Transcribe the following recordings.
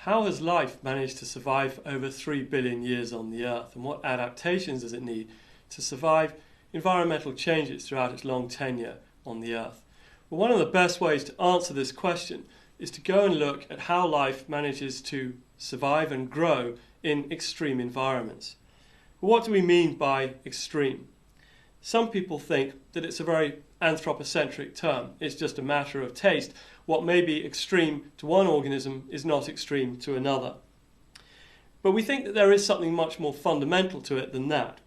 How has life managed to survive for over 3 billion years on the Earth, and what adaptations does it need to survive environmental changes throughout its long tenure on the Earth? Well, one of the best ways to answer this question is to go and look at how life manages to survive and grow in extreme environments. Well, what do we mean by extreme? Some people think that it's a very anthropocentric term. It's just a matter of taste. What may be extreme to one organism is not extreme to another. But we think that there is something much more fundamental to it than that.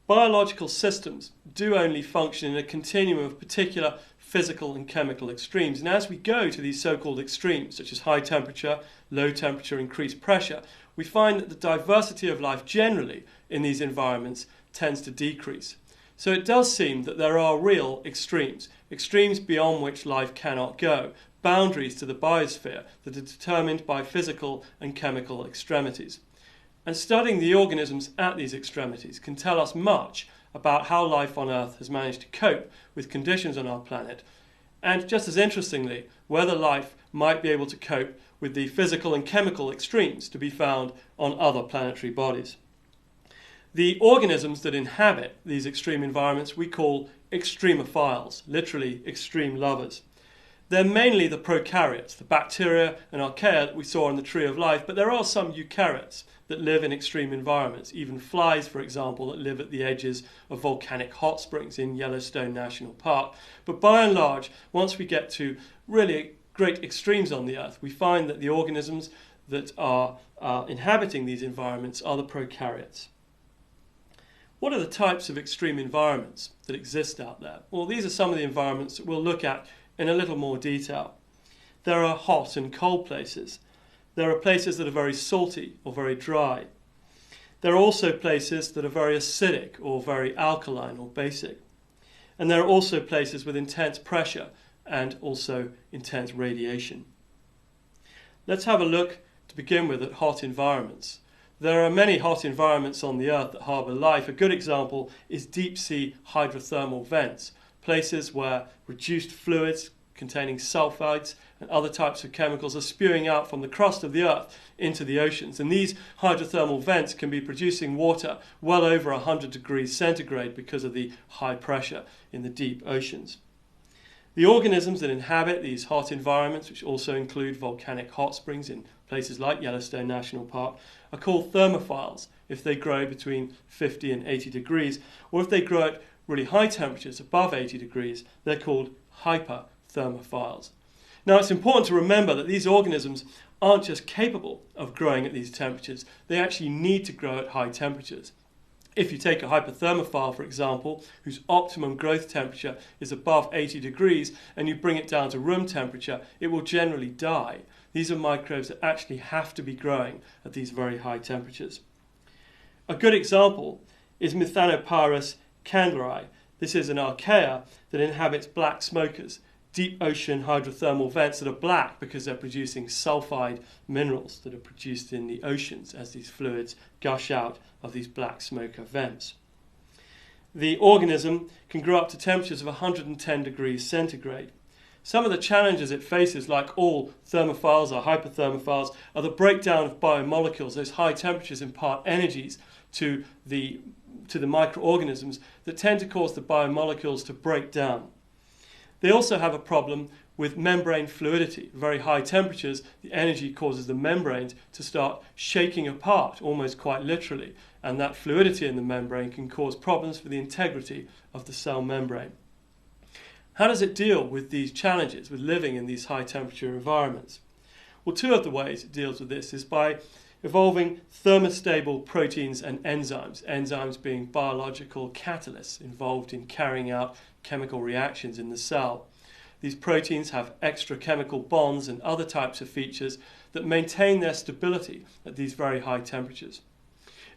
Biological systems do only function in a continuum of particular physical and chemical extremes. And as we go to these so-called extremes, such as high temperature, low temperature, increased pressure, we find that the diversity of life generally in these environments tends to decrease. So it does seem that there are real extremes, extremes beyond which life cannot go, boundaries to the biosphere that are determined by physical and chemical extremities. And studying the organisms at these extremities can tell us much about how life on Earth has managed to cope with conditions on our planet, and just as interestingly, whether life might be able to cope with the physical and chemical extremes to be found on other planetary bodies. The organisms that inhabit these extreme environments we call extremophiles, literally extreme lovers. They're mainly the prokaryotes, the bacteria and archaea that we saw in the tree of life, but there are some eukaryotes that live in extreme environments, even flies, for example, that live at the edges of volcanic hot springs in Yellowstone National Park. But by and large, once we get to really great extremes on the Earth, we find that the organisms that are inhabiting these environments are the prokaryotes. What are the types of extreme environments that exist out there? Well, these are some of the environments that we'll look at in a little more detail. There are hot and cold places. There are places that are very salty or very dry. There are also places that are very acidic or very alkaline or basic. And there are also places with intense pressure and also intense radiation. Let's have a look to begin with at hot environments. There are many hot environments on the Earth that harbour life. A good example is deep-sea hydrothermal vents, places where reduced fluids containing sulfides and other types of chemicals are spewing out from the crust of the Earth into the oceans. And these hydrothermal vents can be producing water well over 100 degrees centigrade because of the high pressure in the deep oceans. The organisms that inhabit these hot environments, which also include volcanic hot springs in places like Yellowstone National Park, are called thermophiles if they grow between 50 and 80 degrees, or if they grow at really high temperatures above 80 degrees, they're called hyperthermophiles. Now, it's important to remember that these organisms aren't just capable of growing at these temperatures, they actually need to grow at high temperatures. If you take a hyperthermophile, for example, whose optimum growth temperature is above 80 degrees, and you bring it down to room temperature, it will generally die. These are microbes that actually have to be growing at these very high temperatures. A good example is Methanopyrus candleri. This is an archaea that inhabits black smokers, deep ocean hydrothermal vents that are black because they're producing sulfide minerals that are produced in the oceans as these fluids gush out of these black smoker vents. The organism can grow up to temperatures of 110 degrees centigrade. Some of the challenges it faces, like all thermophiles or hyperthermophiles, are the breakdown of biomolecules. Those high temperatures impart energies to the microorganisms that tend to cause the biomolecules to break down. They also have a problem with membrane fluidity. Very high temperatures, the energy causes the membranes to start shaking apart, almost quite literally, and that fluidity in the membrane can cause problems for the integrity of the cell membrane. How does it deal with these challenges, with living in these high temperature environments? Well, two of the ways it deals with this is by evolving thermostable proteins and enzymes, enzymes being biological catalysts involved in carrying out chemical reactions in the cell. These proteins have extra chemical bonds and other types of features that maintain their stability at these very high temperatures.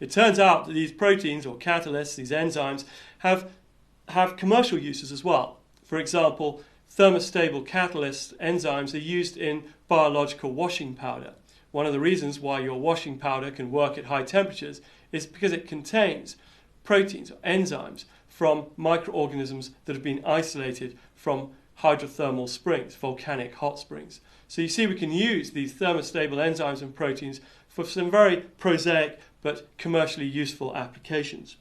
It turns out that these proteins or catalysts, these enzymes, have commercial uses as well. For example, thermostable catalyst enzymes are used in biological washing powder. One of the reasons why your washing powder can work at high temperatures is because it contains proteins or enzymes from microorganisms that have been isolated from hydrothermal springs, volcanic hot springs. So you see we can use these thermostable enzymes and proteins for some very prosaic but commercially useful applications.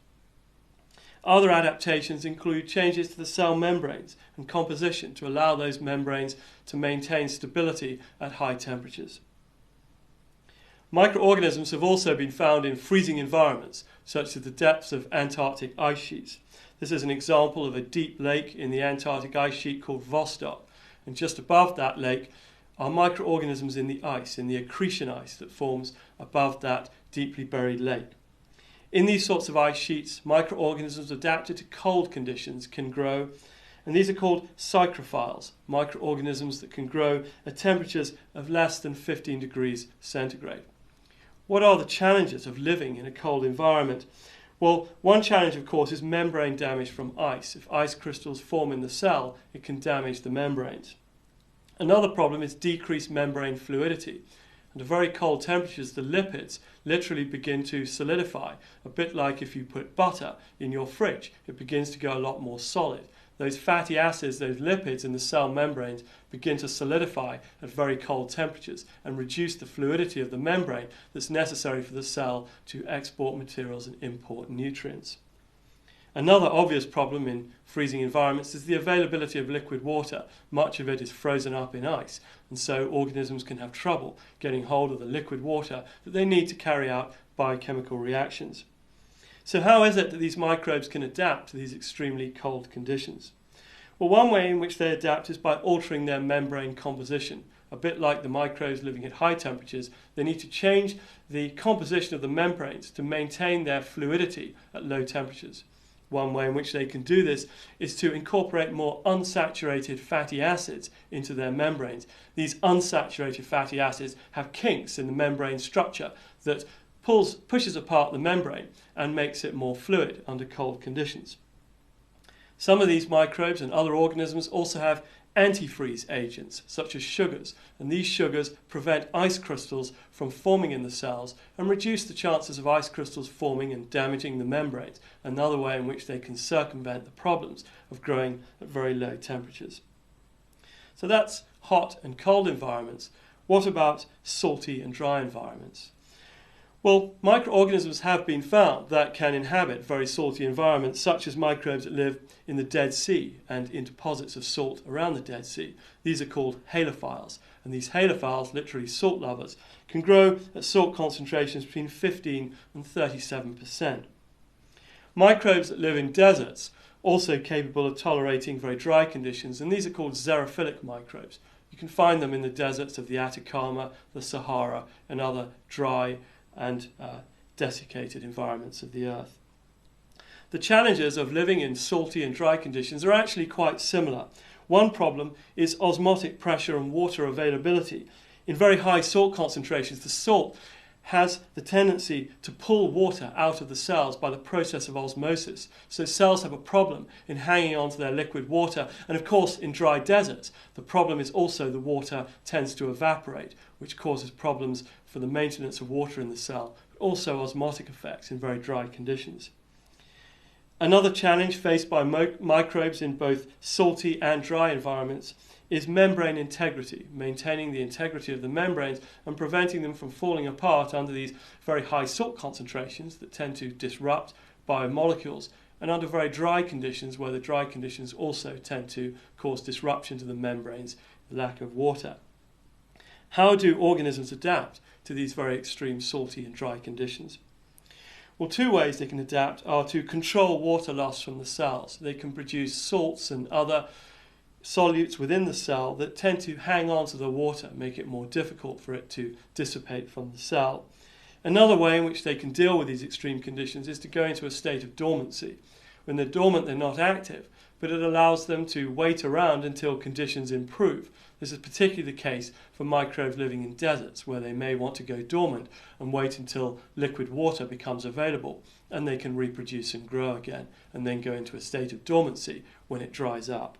Other adaptations include changes to the cell membranes and composition to allow those membranes to maintain stability at high temperatures. Microorganisms have also been found in freezing environments, such as the depths of Antarctic ice sheets. This is an example of a deep lake in the Antarctic ice sheet called Vostok, and just above that lake are microorganisms in the ice, in the accretion ice that forms above that deeply buried lake. In these sorts of ice sheets, microorganisms adapted to cold conditions can grow, and these are called psychrophiles, microorganisms that can grow at temperatures of less than 15 degrees centigrade. What are the challenges of living in a cold environment? Well, one challenge, of course, is membrane damage from ice. If ice crystals form in the cell, it can damage the membranes. Another problem is decreased membrane fluidity. At very cold temperatures, the lipids literally begin to solidify, a bit like if you put butter in your fridge. It begins to go a lot more solid. Those fatty acids, those lipids in the cell membranes begin to solidify at very cold temperatures and reduce the fluidity of the membrane that's necessary for the cell to export materials and import nutrients. Another obvious problem in freezing environments is the availability of liquid water. Much of it is frozen up in ice, and so organisms can have trouble getting hold of the liquid water that they need to carry out biochemical reactions. So how is it that these microbes can adapt to these extremely cold conditions? Well, one way in which they adapt is by altering their membrane composition. A bit like the microbes living at high temperatures, they need to change the composition of the membranes to maintain their fluidity at low temperatures. One way in which they can do this is to incorporate more unsaturated fatty acids into their membranes. These unsaturated fatty acids have kinks in the membrane structure that pushes apart the membrane and makes it more fluid under cold conditions. Some of these microbes and other organisms also have antifreeze agents, such as sugars, and these sugars prevent ice crystals from forming in the cells and reduce the chances of ice crystals forming and damaging the membranes, another way in which they can circumvent the problems of growing at very low temperatures. So that's hot and cold environments. What about salty and dry environments? Well, microorganisms have been found that can inhabit very salty environments, such as microbes that live in the Dead Sea and in deposits of salt around the Dead Sea. These are called halophiles, and these halophiles, literally salt lovers, can grow at salt concentrations between 15 and 37%. Microbes that live in deserts, also capable of tolerating very dry conditions, and these are called xerophilic microbes. You can find them in the deserts of the Atacama, the Sahara, and other dry and desiccated environments of the earth. The challenges of living in salty and dry conditions are actually quite similar. One problem is osmotic pressure and water availability. In very high salt concentrations, the salt has the tendency to pull water out of the cells by the process of osmosis. So cells have a problem in hanging on to their liquid water. And of course, in dry deserts, the problem is also the water tends to evaporate, which causes problems for the maintenance of water in the cell, but also osmotic effects in very dry conditions. Another challenge faced by microbes in both salty and dry environments is membrane integrity, maintaining the integrity of the membranes and preventing them from falling apart under these very high salt concentrations that tend to disrupt biomolecules, and under very dry conditions, where the dry conditions also tend to cause disruption to the membranes, the lack of water. How do organisms adapt to these very extreme salty and dry conditions? Well, two ways they can adapt are to control water loss from the cells. They can produce salts and other solutes within the cell that tend to hang on to the water, make it more difficult for it to dissipate from the cell. Another way in which they can deal with these extreme conditions is to go into a state of dormancy. When they're dormant, they're not active, but it allows them to wait around until conditions improve. This is particularly the case for microbes living in deserts, where they may want to go dormant and wait until liquid water becomes available, and they can reproduce and grow again, and then go into a state of dormancy when it dries up.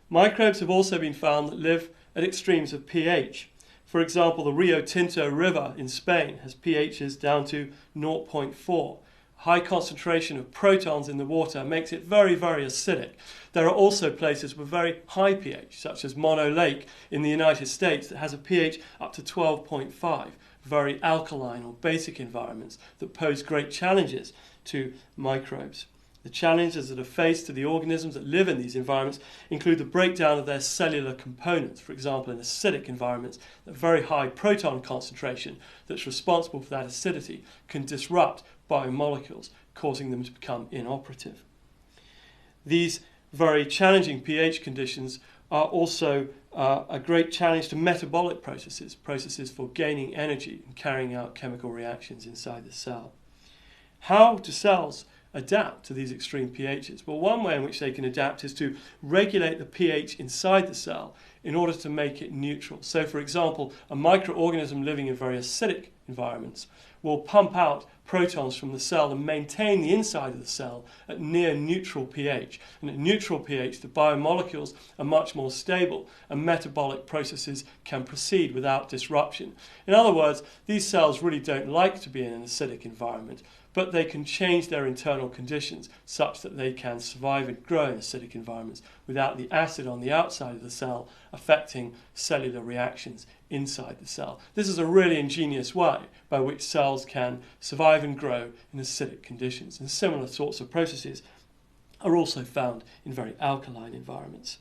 Microbes have also been found that live at extremes of pH. For example, the Rio Tinto River in Spain has pHs down to 0.4. High concentration of protons in the water makes it very, very acidic. There are also places with very high pH, such as Mono Lake in the United States, that has a pH up to 12.5, very alkaline or basic environments that pose great challenges to microbes. The challenges that are faced to the organisms that live in these environments include the breakdown of their cellular components. For example, in acidic environments, the very high proton concentration that's responsible for that acidity can disrupt biomolecules, causing them to become inoperative. These very challenging pH conditions are also a great challenge to metabolic processes, processes for gaining energy and carrying out chemical reactions inside the cell. How do cells adapt to these extreme pHs? Well, one way in which they can adapt is to regulate the pH inside the cell in order to make it neutral. So, for example, a microorganism living in very acidic environments will pump out protons from the cell and maintain the inside of the cell at near neutral pH. And at neutral pH, the biomolecules are much more stable and metabolic processes can proceed without disruption. In other words, these cells really don't like to be in an acidic environment, but they can change their internal conditions such that they can survive and grow in acidic environments without the acid on the outside of the cell affecting cellular reactions inside the cell. This is a really ingenious way by which cells can survive and grow in acidic conditions, and similar sorts of processes are also found in very alkaline environments.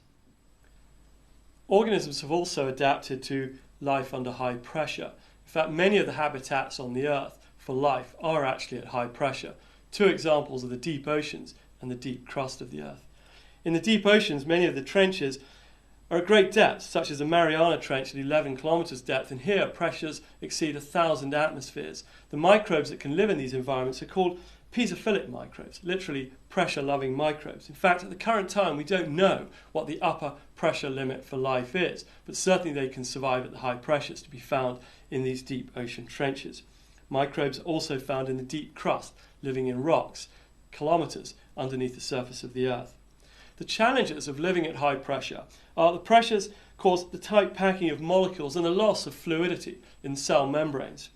Organisms have also adapted to life under high pressure. In fact, many of the habitats on the Earth for life are actually at high pressure. Two examples are the deep oceans and the deep crust of the Earth. In the deep oceans, many of the trenches are at great depths, such as the Mariana Trench at 11 kilometers depth, and here pressures exceed 1,000 atmospheres. The microbes that can live in these environments are called pesophilic microbes, literally pressure-loving microbes. In fact, at the current time, we don't know what the upper pressure limit for life is, but certainly they can survive at the high pressures to be found in these deep ocean trenches. Microbes are also found in the deep crust, living in rocks, kilometers underneath the surface of the Earth. The challenges of living at high pressure are the pressures cause the tight packing of molecules and the loss of fluidity in cell membranes.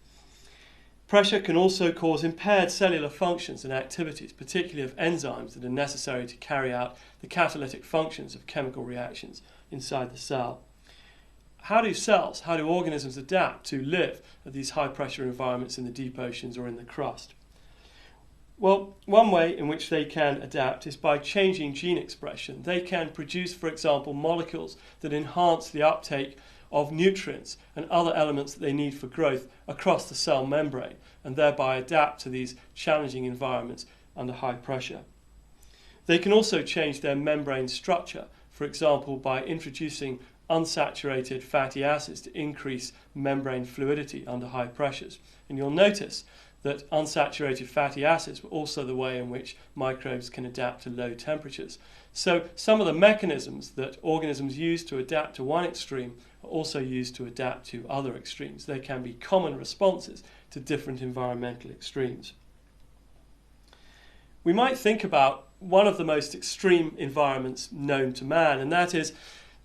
Pressure can also cause impaired cellular functions and activities, particularly of enzymes that are necessary to carry out the catalytic functions of chemical reactions inside the cell. How do organisms adapt to live at these high pressure environments in the deep oceans or in the crust? Well, one way in which they can adapt is by changing gene expression. They can produce, for example, molecules that enhance the uptake of nutrients and other elements that they need for growth across the cell membrane, and thereby adapt to these challenging environments under high pressure. They can also change their membrane structure, for example, by introducing unsaturated fatty acids to increase membrane fluidity under high pressures. And you'll notice that unsaturated fatty acids were also the way in which microbes can adapt to low temperatures. So some of the mechanisms that organisms use to adapt to one extreme are also used to adapt to other extremes. They can be common responses to different environmental extremes. We might think about one of the most extreme environments known to man, and that is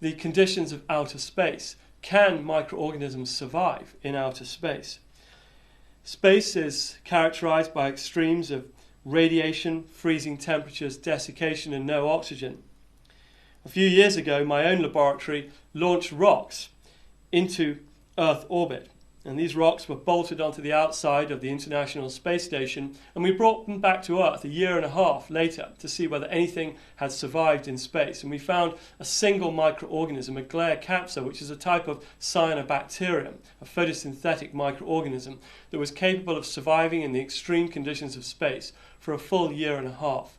the conditions of outer space. Can microorganisms survive in outer space? Space is characterized by extremes of radiation, freezing temperatures, desiccation, and no oxygen. A few years ago, my own laboratory launched rocks into Earth orbit. And these rocks were bolted onto the outside of the International Space Station, and we brought them back to Earth a year and a half later to see whether anything had survived in space. And we found a single microorganism, a Gleyocapsa, which is a type of cyanobacterium, a photosynthetic microorganism that was capable of surviving in the extreme conditions of space for a full year and a half.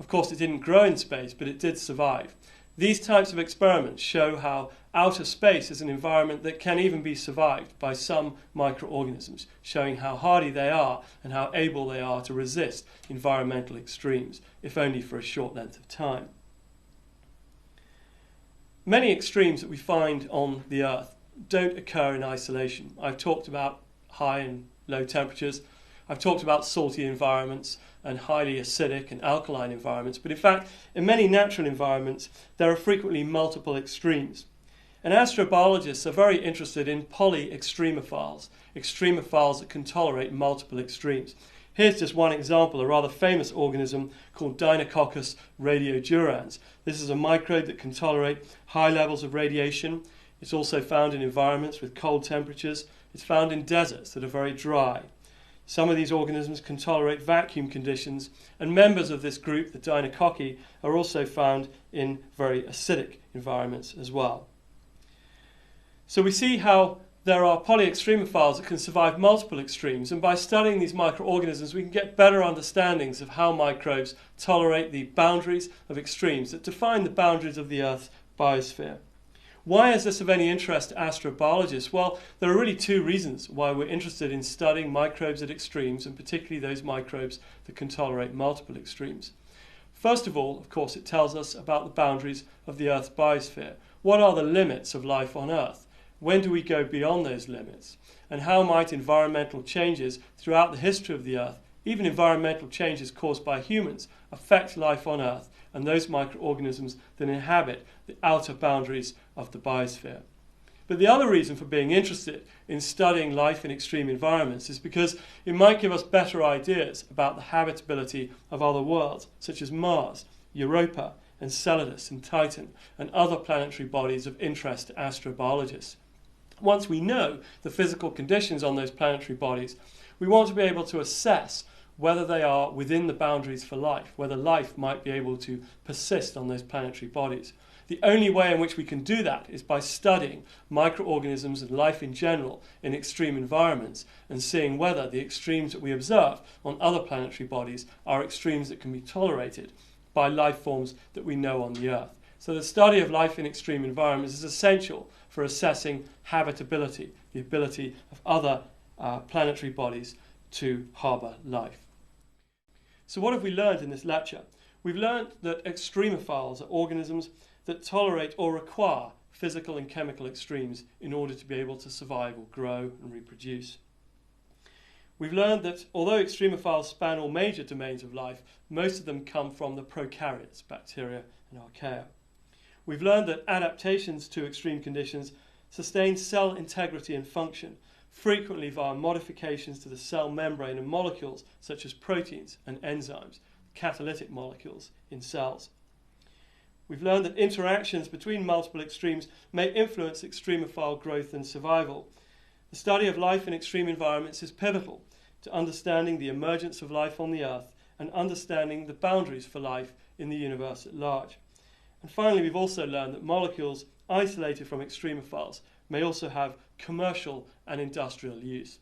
Of course, it didn't grow in space, but it did survive. These types of experiments show how outer space is an environment that can even be survived by some microorganisms, showing how hardy they are and how able they are to resist environmental extremes, if only for a short length of time. Many extremes that we find on the Earth don't occur in isolation. I've talked about high and low temperatures. I've talked about salty environments and highly acidic and alkaline environments, but in fact, in many natural environments, there are frequently multiple extremes. And astrobiologists are very interested in polyextremophiles, extremophiles that can tolerate multiple extremes. Here's just one example, a rather famous organism called Deinococcus radiodurans. This is a microbe that can tolerate high levels of radiation. It's also found in environments with cold temperatures. It's found in deserts that are very dry. Some of these organisms can tolerate vacuum conditions, and members of this group, the Deinococci, are also found in very acidic environments as well. So we see how there are polyextremophiles that can survive multiple extremes, and by studying these microorganisms we can get better understandings of how microbes tolerate the boundaries of extremes that define the boundaries of the Earth's biosphere. Why is this of any interest to astrobiologists? Well, there are really two reasons why we're interested in studying microbes at extremes, and particularly those microbes that can tolerate multiple extremes. First of all, of course, it tells us about the boundaries of the Earth's biosphere. What are the limits of life on Earth? When do we go beyond those limits? And how might environmental changes throughout the history of the Earth, even environmental changes caused by humans, affect life on Earth and those microorganisms that inhabit the outer boundaries of the biosphere? But the other reason for being interested in studying life in extreme environments is because it might give us better ideas about the habitability of other worlds, such as Mars, Europa, Enceladus and Titan, and other planetary bodies of interest to astrobiologists. Once we know the physical conditions on those planetary bodies, we want to be able to assess whether they are within the boundaries for life, whether life might be able to persist on those planetary bodies. The only way in which we can do that is by studying microorganisms and life in general in extreme environments and seeing whether the extremes that we observe on other planetary bodies are extremes that can be tolerated by life forms that we know on the Earth. So the study of life in extreme environments is essential for assessing habitability, the ability of other planetary bodies to harbour life. So what have we learned in this lecture? We've learned that extremophiles are organisms that tolerate or require physical and chemical extremes in order to be able to survive or grow and reproduce. We've learned that although extremophiles span all major domains of life, most of them come from the prokaryotes, bacteria and archaea. We've learned that adaptations to extreme conditions sustain cell integrity and function, frequently via modifications to the cell membrane and molecules such as proteins and enzymes, catalytic molecules in cells. We've learned that interactions between multiple extremes may influence extremophile growth and survival. The study of life in extreme environments is pivotal to understanding the emergence of life on the Earth and understanding the boundaries for life in the universe at large. And finally, we've also learned that molecules isolated from extremophiles may also have commercial and industrial use.